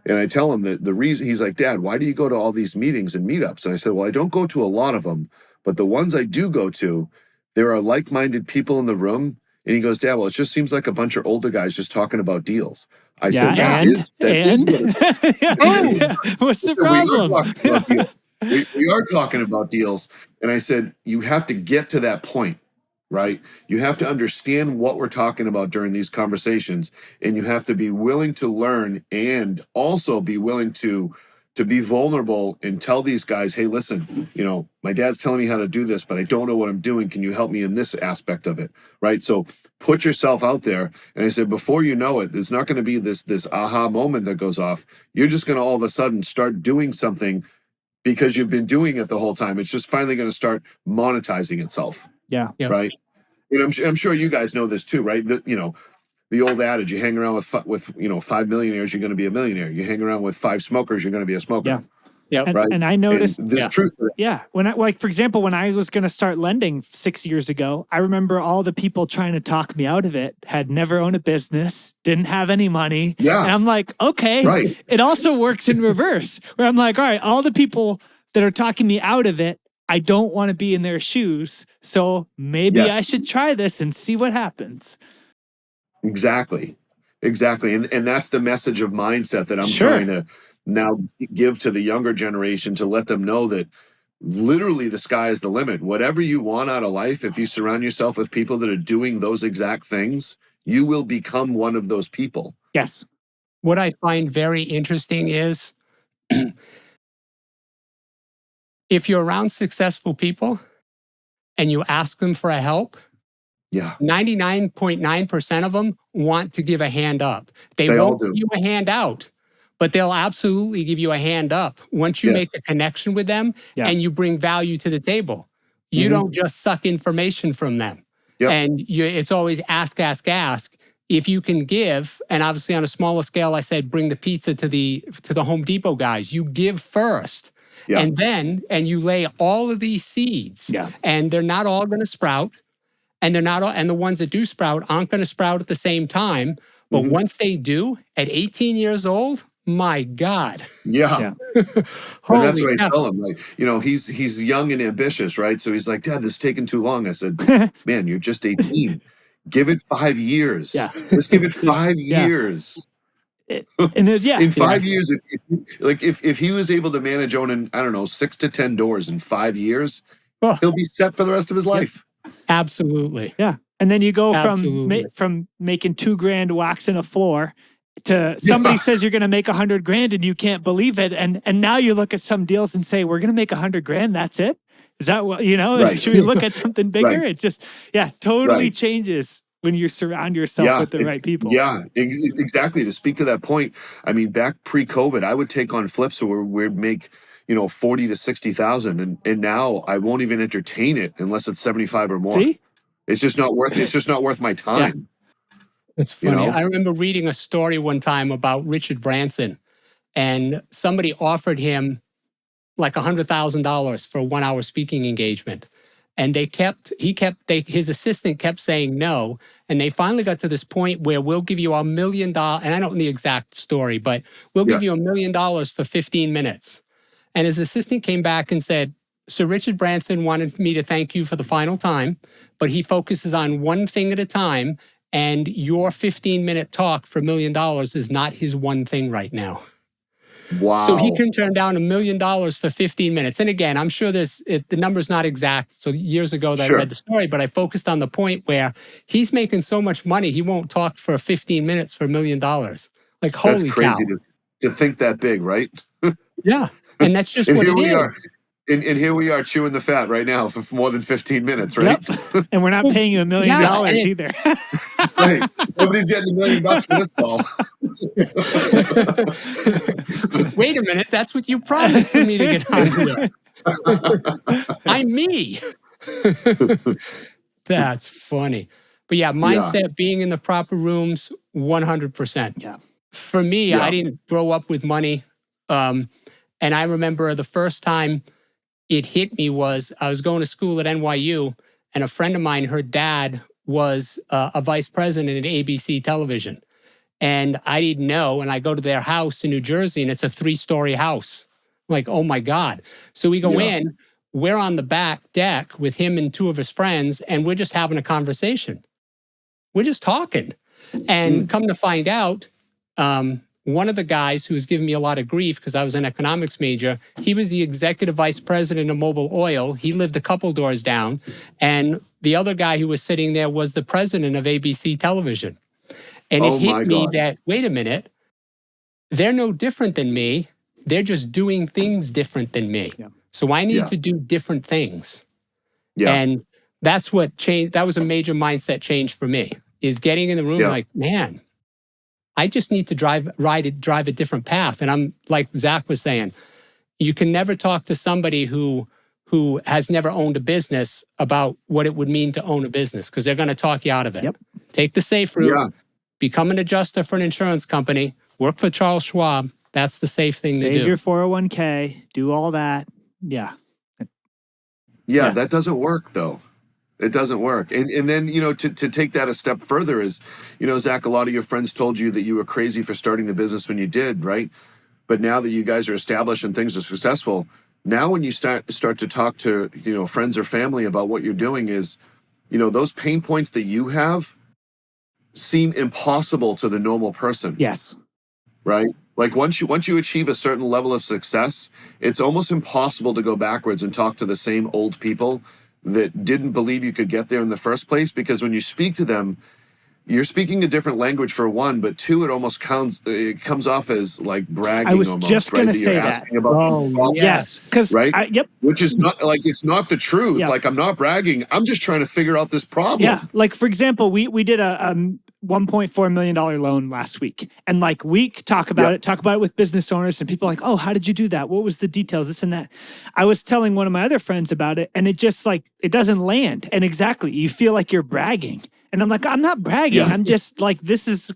And I tell him that the reason, he's like, Dad, why do you go to all these meetings and meetups? And I said, well, I don't go to a lot of them, but the ones I do go to, there are like-minded people in the room. And he goes, Dad, well, it just seems like a bunch of older guys just talking about deals. I said, that is what it is. What's the problem? We are talking about deals. And I said, you have to get to that point, right? You have to understand what we're talking about during these conversations, and you have to be willing to learn and also be willing to be vulnerable and tell these guys, hey, listen, my dad's telling me how to do this, but I don't know what I'm doing. Can you help me in this aspect of it? Right? So put yourself out there. And I said, before you know it, there's not going to be this aha moment that goes off. You're just going to all of a sudden start doing something because you've been doing it the whole time. It's just finally going to start monetizing itself. Yeah. Right. And I'm sure you guys know this too, right? The old adage, you hang around with 5 millionaires, you're going to be a millionaire. You hang around with 5 smokers, you're going to be a smoker. Yeah. Yeah. Right. And I noticed there's truth to that. Yeah. For example, when I was going to start lending 6 years ago, I remember all the people trying to talk me out of it had never owned a business, didn't have any money. Yeah. And I'm like, okay. Right. It also works in reverse, where I'm like, all right, all the people that are talking me out of it, I don't want to be in their shoes. So maybe I should try this and see what happens. Exactly. And that's the message of mindset that I'm trying to now give to the younger generation, to let them know that literally the sky is the limit. Whatever you want out of life, if you surround yourself with people that are doing those exact things, you will become one of those people. Yes. What I find very interesting is if you're around successful people and you ask them for a help, 99.9% of them want to give a hand up. They won't give you a hand out, but they'll absolutely give you a hand up once you make a connection with them and you bring value to the table. You don't just suck information from them. And it's always ask. If you can give, and obviously on a smaller scale, I said bring the pizza to the Home Depot guys. You give first. And then you lay all of these seeds. And they're not all going to sprout. And they're not, and the ones that do sprout aren't going to sprout at the same time. But once they do, at 18 years old, my God. And that's what I tell him. Like, he's young and ambitious, right? So he's like, Dad, this is taking too long. I said, man, you're just 18. Give it 5 years. Let's give it 5 years. In 5 years, if he was able to manage owning, I don't know, 6 to 10 doors in 5 years, he'll be set for the rest of his life. Absolutely. Yeah. And then you go from making $2,000 waxing a floor to somebody says you're going to make $100,000 and you can't believe it. And now you look at some deals and say, we're going to make $100,000. That's it. Is that what, should we look at something bigger? It just, totally changes when you surround yourself with the right people. Yeah, exactly. To speak to that point, I mean, back pre-COVID, I would take on flips where we'd make, 40 to 60,000, and now I won't even entertain it unless it's 75 or more. See? It's just not worth my time. It's funny. You know? I remember reading a story one time about Richard Branson, and somebody offered him like $100,000 for a 1-hour speaking engagement. And his assistant kept saying no. And they finally got to this point where we'll give you $1 million. And I don't know the exact story, but we'll give you $1 million for 15 minutes. And his assistant came back and said, Sir Richard Branson wanted me to thank you for the final time, but he focuses on one thing at a time. And your 15-minute talk for $1 million is not his one thing right now. Wow. So he can turn down $1 million for 15 minutes. And again, I'm sure the number's not exact. So years ago that I read the story, but I focused on the point where he's making so much money, he won't talk for 15 minutes for $1 million. Like, holy cow. That's crazy to think that big, right? Yeah. And that's just what it is. And here we are chewing the fat right now for more than 15 minutes, right? Yep. And we're not paying you $1 million either. Right. Nobody's getting $1 million for this call. Wait a minute. That's what you promised for me to get on here. I'm me. That's funny. But yeah, mindset, being in the proper rooms, 100%. Yeah. For me, I didn't grow up with money. And I remember the first time it hit me was I was going to school at NYU, and a friend of mine, her dad was a vice president at ABC television. And I didn't know. And I go to their house in New Jersey, and it's a 3-story house. I'm like, oh my God. So we go in, we're on the back deck with him and 2 of his friends, and we're just having a conversation. We're just talking. And come to find out, one of the guys who was giving me a lot of grief because I was an economics major, he was the executive vice president of Mobil Oil. He lived a couple doors down. And the other guy who was sitting there was the president of ABC television. And it hit me that, wait a minute, they're no different than me. They're just doing things different than me. Yeah. So I need to do different things. Yeah. And that's what changed. That was a major mindset change for me, is getting in the room like, man, I just need to drive a different path. And I'm like Zach was saying, you can never talk to somebody who has never owned a business about what it would mean to own a business, because they're going to talk you out of it. Yep. Take the safe route, become an adjuster for an insurance company, work for Charles Schwab. That's the safe thing to do. Save your 401k, do all that. Yeah. Yeah, that doesn't work though. It doesn't work. And then, to take that a step further is, Zach, a lot of your friends told you that you were crazy for starting the business when you did, right? But now that you guys are established and things are successful, now when you start to talk to, friends or family about what you're doing is, those pain points that you have seem impossible to the normal person. Yes. Right? Like once you achieve a certain level of success, it's almost impossible to go backwards and talk to the same old people that didn't believe you could get there in the first place, because when you speak to them, you're speaking a different language for one, but two, it comes off as like bragging. I was almost, just going to say that. Yes. Because which is not like, it's not the truth. Like, I'm not bragging. I'm just trying to figure out this problem. Yeah. Like, for example, we did a $1.4 million loan last week. And like, we talk about it with business owners, and people are like, oh, how did you do that? What was the details? This and that. I was telling one of my other friends about it, and it just like, it doesn't land. And exactly, you feel like you're bragging. And I'm like, I'm not bragging. I'm just like, this is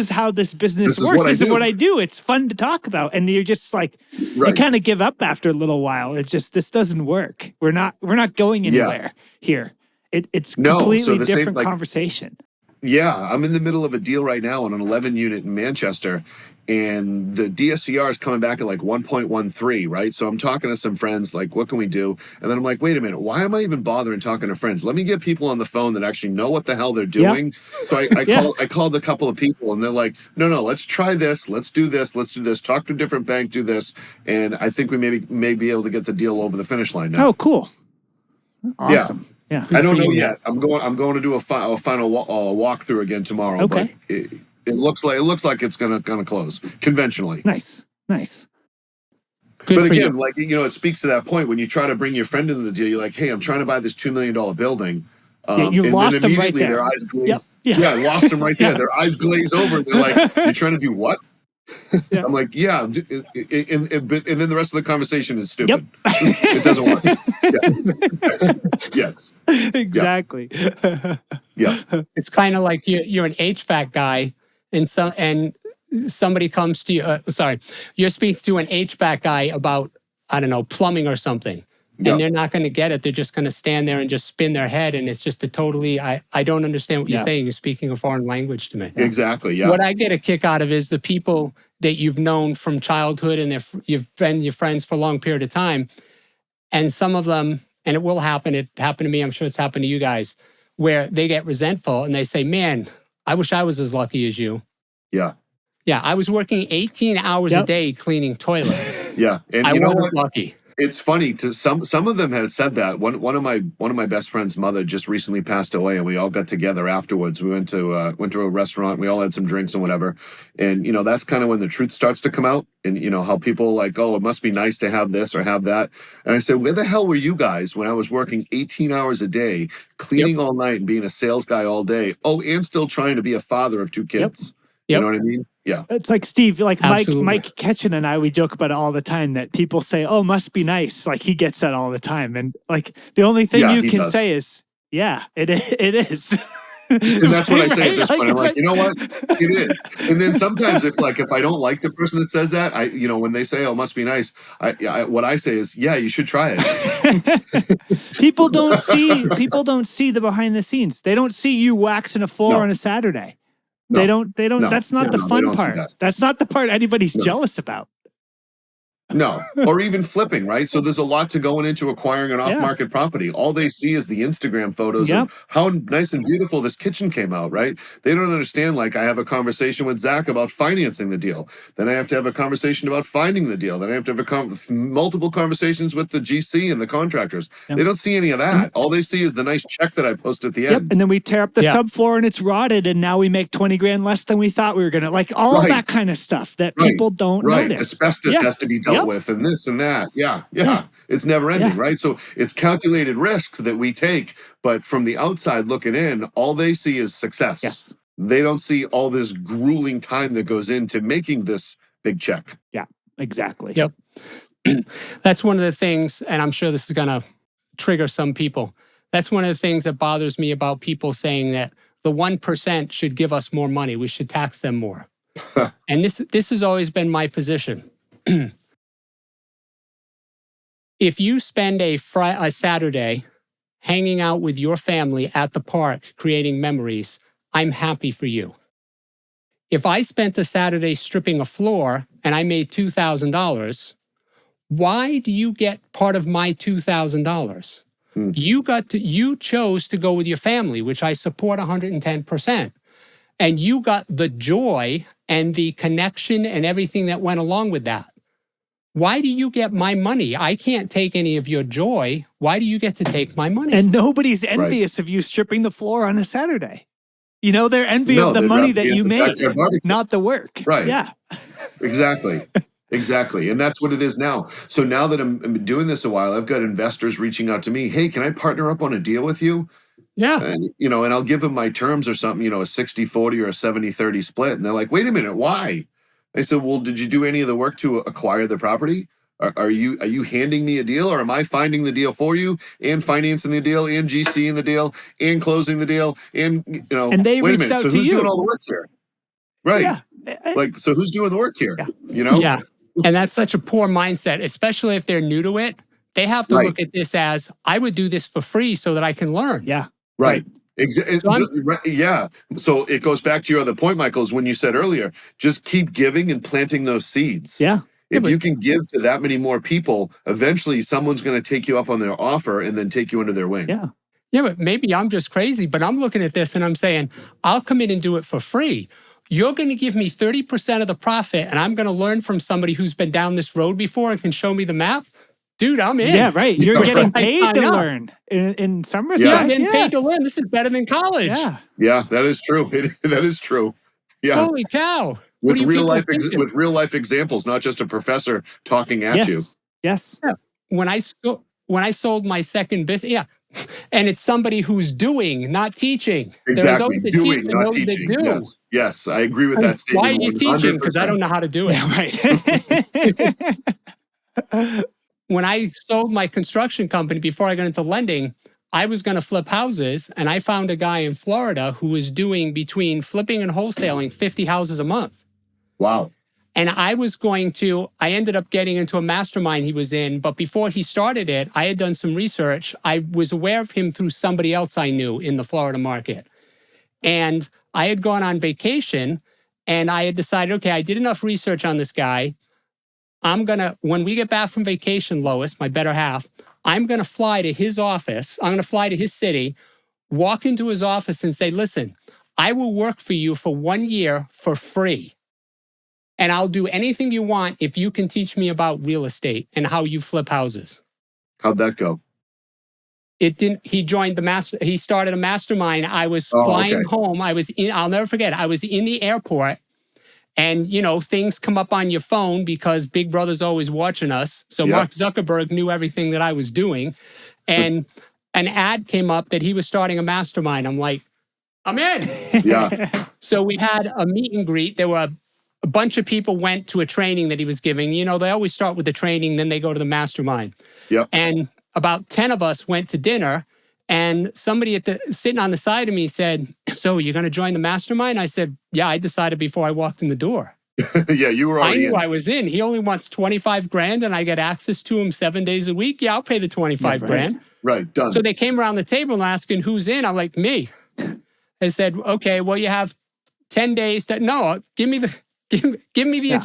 how this business works. This is what I do. It's fun to talk about. And you're just like, you kind of give up after a little while. It's just, this doesn't work. We're not going anywhere here. It's completely different conversation. Yeah, I'm in the middle of a deal right now on an 11 unit in Manchester, and the DSCR is coming back at like 1.13, right? So I'm talking to some friends, like, what can we do? And then I'm like, wait a minute, why am I even bothering talking to friends? Let me get people on the phone that actually know what the hell they're doing. So I called a couple of people, and they're like, no, let's try this. Let's do this. Talk to a different bank, do this. And I think we may be able to get the deal over the finish line now. Oh, cool. Awesome. Yeah. I don't know yet. I'm going to do a final walkthrough again tomorrow. Okay. But it looks like it's gonna close conventionally. Nice. Good, but again, like, it speaks to that point when you try to bring your friend into the deal. You're like, hey, I'm trying to buy this $2 million building. You lost them right there. Their eyes glaze. Lost them right there. Their eyes glaze over. And they're like, you're trying to do what? Yeah. I'm like, yeah, and then the rest of the conversation is Yep. stupid. It doesn't work. Yes. Exactly. Yeah. It's kind of like you're an HVAC guy, and somebody comes to you. You're speaking to an HVAC guy about, I don't know, plumbing or something, Yeah. and they're not going to get it. They're just going to stand there and just spin their head, and it's just a totally. I don't understand what you're Yeah. saying. You're speaking a foreign language to me. Exactly. Yeah. What I get a kick out of is the people that you've known from childhood and you've been your friends for a long period of time. And some of them, and it will happen, it happened to me, I'm sure it's happened to you guys, where they get resentful and they say, man, I wish I was as lucky as you. Yeah. Yeah, I was working 18 hours a Yep. day cleaning toilets. Yeah. And I you know wasn't what? lucky. It's funny to some of them have said that. One of my best friend's mother just recently passed away, and we all got together afterwards. We went to a restaurant. We all had some drinks and whatever. And that's kind of when the truth starts to come out. And how people like, oh, it must be nice to have this or have that. And I said, where the hell were you guys when I was working 18 hours a day, cleaning all night and being a sales guy all day? Oh, and still trying to be a father of 2 kids. You know what I mean? Yeah. It's like Steve, like Absolutely. Mike Ketchen and I, we joke about it all the time that people say, oh, must be nice. Like he gets that all the time. And like the only thing Yeah, you he can does. say is, yeah, it is. And that's what I say at this point. I'm it's like, you know what? It is. And then sometimes if I don't like the person that says that, when they say, oh, must be nice, what I say is, yeah, you should try it. people don't see the behind the scenes. They don't see you waxing a floor No. on a Saturday. No. They don't, No. that's not Yeah, the no, they fun don't see part. that. That's not the part anybody's No. jealous about. No, or even flipping, right? So there's a lot to going into acquiring an off-market property. All they see is the Instagram photos of how nice and beautiful this kitchen came out, right? They don't understand, like, I have a conversation with Zach about financing the deal. Then I have to have a conversation about finding the deal. Then I have to have multiple conversations with the GC and the contractors. They don't see any of that. All they see is the nice check that I post at the end. And then we tear up the subfloor and it's rotted and now we make 20 grand less than we thought we were going to. Like all that kind of stuff that people don't notice. Asbestos has to be dealt with and this and that. Yeah. It's never ending, right? So it's calculated risks that we take, but from the outside looking in, all they see is success. Yes. They don't see all this grueling time that goes into making this big check. Yeah, exactly. Yep. That's one of the things, and I'm sure this is going to trigger some people. That's one of the things that bothers me about people saying that the 1% should give us more money. We should tax them more. And this has always been my position. If you spend a Saturday hanging out with your family at the park, creating memories, I'm happy for you. If I spent a Saturday stripping a floor and I made $2,000, why do you get part of my $2,000? You chose to go with your family, which I support 110%. And you got the joy and the connection and everything that went along with that. Why do you get my money? I can't take any of your joy. Why do you get to take my money? And nobody's envious of you stripping the floor on a Saturday. They're envious of the money that you made, not the work. Right. Yeah. Exactly. Exactly. And that's what it is now. So now that I'm doing this a while, I've got investors reaching out to me. Hey, can I partner up on a deal with you? Yeah. And, and I'll give them my terms or something, a 60-40 or a 70-30 split. And they're like, wait a minute, why? I said, well, did you do any of the work to acquire the property? Are you handing me a deal, or am I finding the deal for you and financing the deal and GC in the deal and closing the deal? And, and they wait a reached minute. out So to who's you. doing all the work here? Right. Yeah. Like, so who's doing the work here? Yeah. Yeah. And that's such a poor mindset, especially if they're new to it. They have to look at this as, I would do this for free so that I can learn. Yeah. Right. Yeah. So it goes back to your other point, Michael, is when you said earlier, just keep giving and planting those seeds. Yeah. If you can give to that many more people, eventually someone's going to take you up on their offer and then take you under their wing. Yeah. Yeah, but maybe I'm just crazy, but I'm looking at this and I'm saying, I'll come in and do it for free. You're going to give me 30% of the profit and I'm going to learn from somebody who's been down this road before and can show me the map. Dude, I'm in. Yeah, right. You're getting paid to learn in some respects. Yeah, I'm getting paid to learn. This is better than college. Yeah, that is true. That is true. Yeah. Holy cow. With real life examples, not just a professor talking at you. Yes. Yeah. When I sold my second business, And it's somebody who's doing, not teaching. There are Exactly. those that Doing, teach and not those that teaching. do. Yes. Yes. I agree with that Why are statement you teaching? Because I 100%. don't know how to do it. Right. When I sold my construction company before I got into lending, I was going to flip houses, and I found a guy in Florida who was doing between flipping and wholesaling 50 houses a month. Wow. And I ended up getting into a mastermind he was in, but before he started it, I had done some research. I was aware of him through somebody else I knew in the Florida market. And I had gone on vacation, and I had decided, okay, I did enough research on this guy. When we get back from vacation, Lois, my better half, I'm going to fly to his office. I'm going to fly to his city, walk into his office and say, listen, I will work for you for 1 year for free. And I'll do anything you want if you can teach me about real estate and how you flip houses. How'd that go? It didn't, he started a mastermind. I was flying home. I'll never forget, I was in the airport. And, things come up on your phone because Big Brother's always watching us. So Mark Zuckerberg knew everything that I was doing. And an ad came up that he was starting a mastermind. I'm like, I'm in. Yeah. So we had a meet and greet. There were a bunch of people went to a training that he was giving. They always start with the training, then they go to the mastermind. Yep. And about 10 of us went to dinner. And somebody sitting on the side of me said, so you're going to join the mastermind? I said, yeah, I decided before I walked in the door. Yeah, you were already I knew I was in. He only wants 25 grand and I get access to him 7 days a week. Yeah, I'll pay the 25 grand. Right, done. So they came around the table and asking who's in. I'm like, me. I said, okay, well, you have 10 days give me the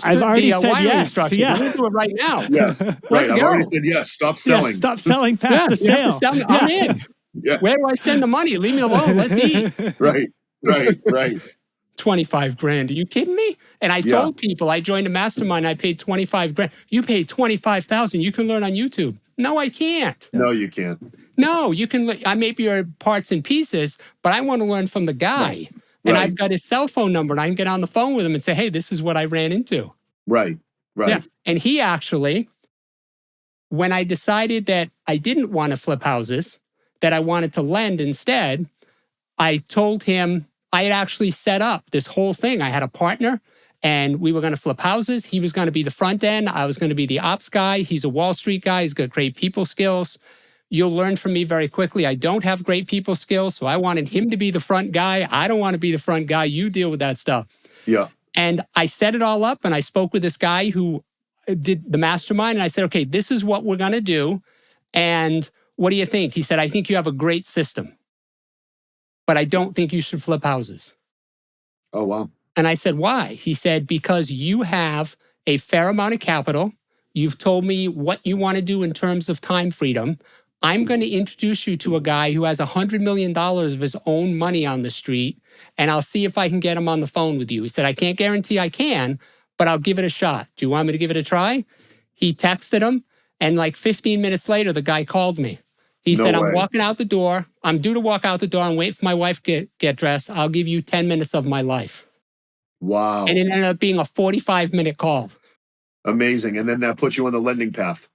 I've already said wiring yes. instructions. Yeah. I'm going to do it right now. Yes, right. Let's I've go. already said yes. Stop selling. Yeah, stop selling past the You have to sale. sell me. I'm in. Yeah. Where do I send the money? Leave me alone. Let's eat. Right. 25 grand. Are you kidding me? And I told people I joined a mastermind. I paid 25 grand. You paid 25,000. You can learn on YouTube. No, I can't. No, you can't. No, you can. I may be your parts and pieces, but I want to learn from the guy. And I've got his cell phone number, and I can get on the phone with him and say, hey, this is what I ran into. Right. Yeah. And he actually, when I decided that I didn't want to flip houses, that I wanted to lend instead, I told him I had actually set up this whole thing. I had a partner, and we were going to flip houses. He was going to be the front end. I was going to be the ops guy. He's a Wall Street guy. He's got great people skills. You'll learn from me very quickly. I don't have great people skills, so I wanted him to be the front guy. I don't want to be the front guy. You deal with that stuff. Yeah. And I set it all up, and I spoke with this guy who did the mastermind, and I said, okay, this is what we're going to do. And what do you think? He said, I think you have a great system, but I don't think you should flip houses. Oh, wow. And I said, why? He said, because you have a fair amount of capital. You've told me what you want to do in terms of time freedom. I'm going to introduce you to a guy who has $100 million of his own money on the street, and I'll see if I can get him on the phone with you. He said, I can't guarantee I can, but I'll give it a shot. Do you want me to give it a try? He texted him, and like 15 minutes later, the guy called me. He said, I'm walking out the door. I'm due to walk out the door. I'm waiting for my wife to get dressed. I'll give you 10 minutes of my life. Wow. And it ended up being a 45-minute call. Amazing. And then that puts you on the lending path.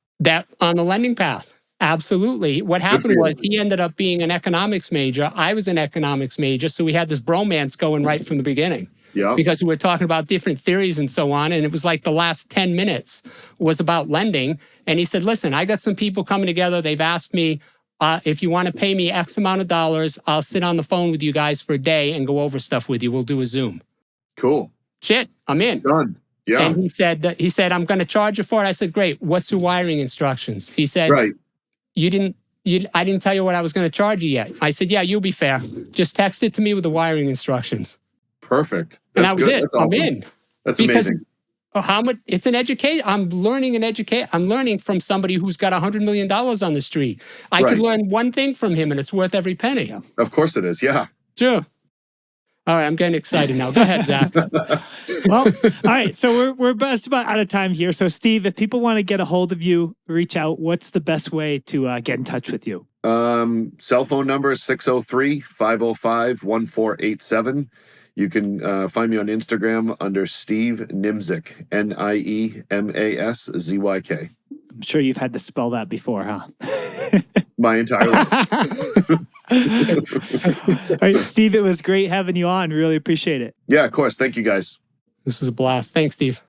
On the lending path. Absolutely. What happened was he ended up being an economics major. I was an economics major. So we had this bromance going right from the beginning. Yeah. Because we were talking about different theories and so on. And it was like the last 10 minutes was about lending. And he said, listen, I got some people coming together. They've asked me, if you want to pay me X amount of dollars, I'll sit on the phone with you guys for a day and go over stuff with you. We'll do a Zoom. Cool. Shit, I'm in. Done. Yeah. And he said, I'm going to charge you for it. I said, great. What's your wiring instructions? He said, Right. I didn't tell you what I was going to charge you yet. I said, yeah, you'll be fair. Just text it to me with the wiring instructions. Perfect. And that was it. That's awesome. I'm in. That's because amazing. How much? It's an education. I'm learning from somebody who's got $100 million on the street. I could learn one thing from him, and it's worth every penny. Of course it is. Yeah. Sure. All right, I'm getting excited now. Go ahead, Zach. Well, all right. So we're just about out of time here. So Steve, if people want to get a hold of you, reach out, what's the best way to get in touch with you? Cell phone number is 603-505-1487. You can find me on Instagram under Steve Niemaszyk, Niemaszyk. I'm sure you've had to spell that before, huh? My entire life. All right, Steve, it was great having you on. Really appreciate it. Yeah, of course. Thank you, guys. This is a blast. Thanks, Steve.